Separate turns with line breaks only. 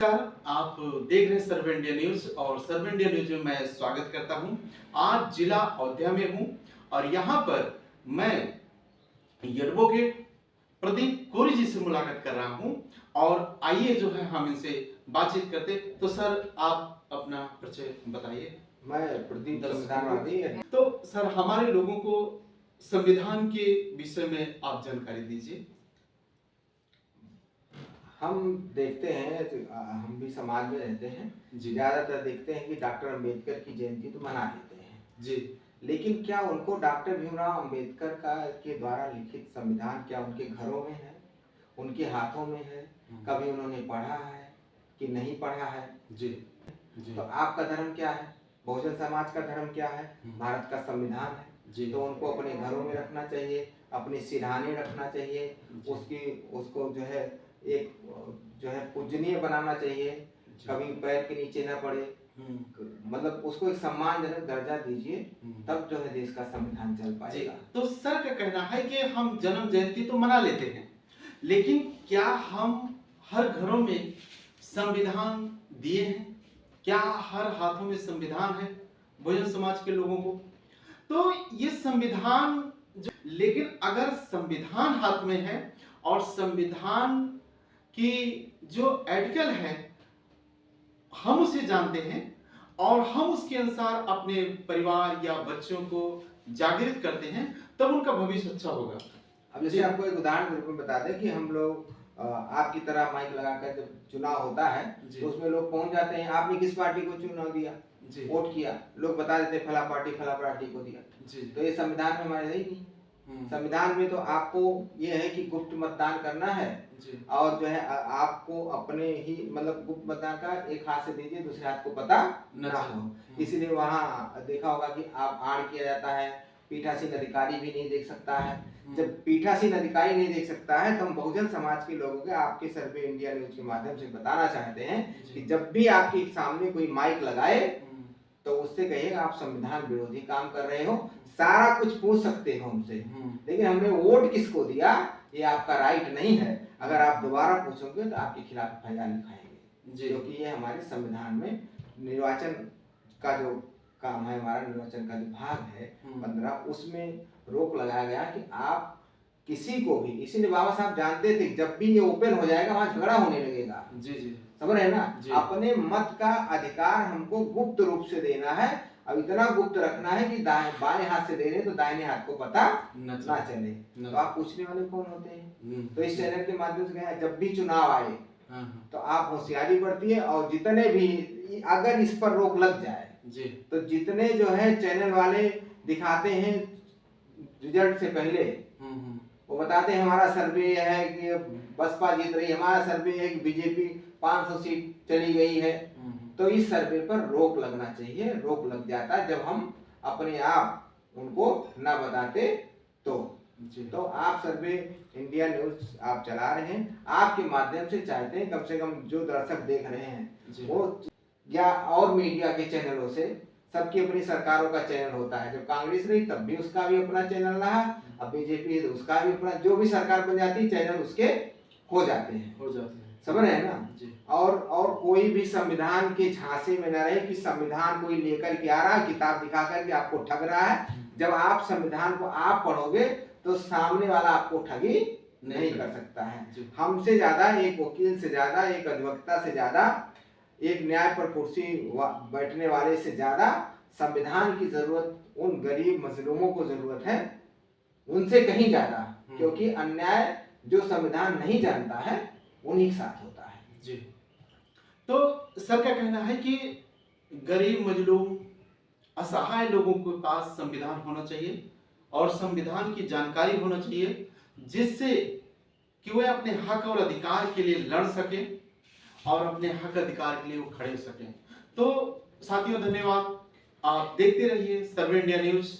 आप देख रहे हैं सर्वे इंडिया न्यूज और सर्वे इंडिया न्यूज में मैं स्वागत करता हूं। आज जिला अयोध्या में हूं और यहां पर मैं एडवोकेट प्रदीप कोरी जी से मुलाकात कर रहा हूं और आइए जो है हम इनसे बातचीत करते। तो सर आप अपना परिचय बताइए।
मैं प्रदीप संविधानवादी।
तो सर हमारे लोगों को संविधान के विषय में आप जानकारी दीजिए।
हम देखते हैं हम भी समाज में रहते हैं, ज्यादातर देखते हैं कि डॉक्टर अंबेडकर की जयंती तो मना लेते हैं
जी,
लेकिन क्या उनको डॉक्टर भीमराव अंबेडकर के द्वारा लिखित संविधान क्या उनके घरों में है, उनके हाथों में है? कभी उन्होंने पढ़ा है कि नहीं पढ़ा है?
जी, जी।
तो आपका धर्म क्या है, बहुजन समाज का धर्म क्या है? भारत का संविधान है जी। तो उनको अपने घरों में रखना चाहिए, अपने सिरहाने रखना चाहिए, उसको जो है एक जो है पूजनीय बनाना चाहिए, कभी पैर के नीचे ना पड़े, मतलब उसको एक सम्मानजनक दर्जा दीजिए, तब जो है देश का संविधान चल पाएगा।
तो सर का कहना है कि हम जन्म जयंती तो मना लेते हैं, लेकिन क्या हम हर घरों में संविधान दिए हैं? क्या हर हाथों में संविधान है बहुजन समाज के लोगों को? तो ये संविधान लेकिन अगर संविधान हाथ में है और संविधान की जो आर्टिकल है हम उसे जानते हैं और हम उसके अनुसार अपने परिवार या बच्चों को जागृत करते हैं, तब उनका भविष्य अच्छा होगा।
अब जैसे आपको एक उदाहरण के रूप में बता दें कि हम लोग आपकी तरह माइक लगाकर जब चुनाव होता है तो उसमें लोग पहुंच जाते हैं, आपने किस पार्टी को चुनाव दिया, वोट किया, लोग बता देते हैं फला पार्टी को दिया। तो ये संविधान में हमारे नहीं। संविधान में तो आपको ये है कि गुप्त मतदान करना है और जो है आपको अपने ही मतलब गुप्त मतदान का एक हाथ से दीजिए, दूसरे हाथ को पता ना हो। इसलिए वहाँ देखा होगा कि आप आड़ किया जाता है, पीठासीन अधिकारी भी नहीं देख सकता है। जब पीठासीन अधिकारी नहीं देख सकता है तो हम बहुजन समाज के लोगों के आपके सर्वे इंडिया न्यूज के माध्यम से बताना चाहते हैं कि जब भी आपके सामने कोई माइक लगाए तो उससे कहिएगा आप संविधान विरोधी काम कर रहे हो। सारा कुछ पूछ सकते हो हमसे, लेकिन हमने वोट किसको दिया ये आपका राइट नहीं है। अगर आप दोबारा पूछोगे तो आपके खिलाफ एफआईआर लिखाएंगे, क्योंकि ये हमारे संविधान में निर्वाचन का जो काम है, हमारा निर्वाचन का जो भाग है 15, उसमें रोक लगाया गया कि आप किसी को भी, इसीलिए बाबा साहब जानते थे जब भी ये ओपन हो जाएगा वहां झगड़ा होने लगेगा। जी समझ रहे हैं ना? अपने मत का अधिकार हमको गुप्त रूप से देना है। अब इतना गुप्त रखना है कि बाएं हाथ से दे रहे तो दाहिने हाथ को पता ना चले। तो आप पूछने वाले कौन होते हैं? तो इस चैनल के माध्यम से कहें जब भी चुनाव आए तो आप होशियारी बरतिए और जितने भी अगर इस पर रोक लग जाए तो जितने जो है चैनल वाले दिखाते हैं रिजल्ट से पहले, वो बताते हैं हमारा सर्वे है कि बसपा जीत रही, हमारा सर्वे है कि बीजेपी 500 सीट चली गई है। तो इस सर्वे पर रोक लगना चाहिए। रोक लग जाता है जब हम अपने आप उनको ना बताते तो आप सर्वे इंडिया न्यूज आप चला रहे हैं, आपके माध्यम से चाहते हैं कम से कम जो दर्शक देख रहे हैं वो या और मीडिया के चैनलों से, सबकी अपनी सरकारों का चैनल होता है। जब कांग्रेस रही तब भी उसका भी अपना चैनल रहा, अब बीजेपी है तो उसका भी अपना, जो भी सरकार बन जाती है चैनल उसके हो जाते हैं। समझ रहे हैं ना? और कोई भी संविधान के झांसे में न रहे कि संविधान कोई लेकर के आ रहा है किताब दिखा करके आपको ठग रहा है। जब आप संविधान को आप पढ़ोगे तो सामने वाला आपको ठगी नहीं कर सकता है। हमसे ज्यादा, एक वकील से ज्यादा, एक अधिवक्ता से ज्यादा, एक न्याय पर कुर्सी बैठने वाले से ज्यादा संविधान की जरूरत उन गरीब मजलूमों को जरूरत है, उनसे कहीं ज्यादा, क्योंकि अन्याय जो संविधान नहीं जानता है उन्हीं के साथ होता है।
जी। तो सर का कहना है कि गरीब मजलूम असहाय लोगों के पास संविधान होना चाहिए और संविधान की जानकारी होना चाहिए, जिससे कि वे अपने हक और अधिकार के लिए लड़ सके और अपने हक अधिकार के लिए वो खड़े हो सकें। तो साथियों धन्यवाद, आप देखते रहिए सर्वे इंडिया न्यूज।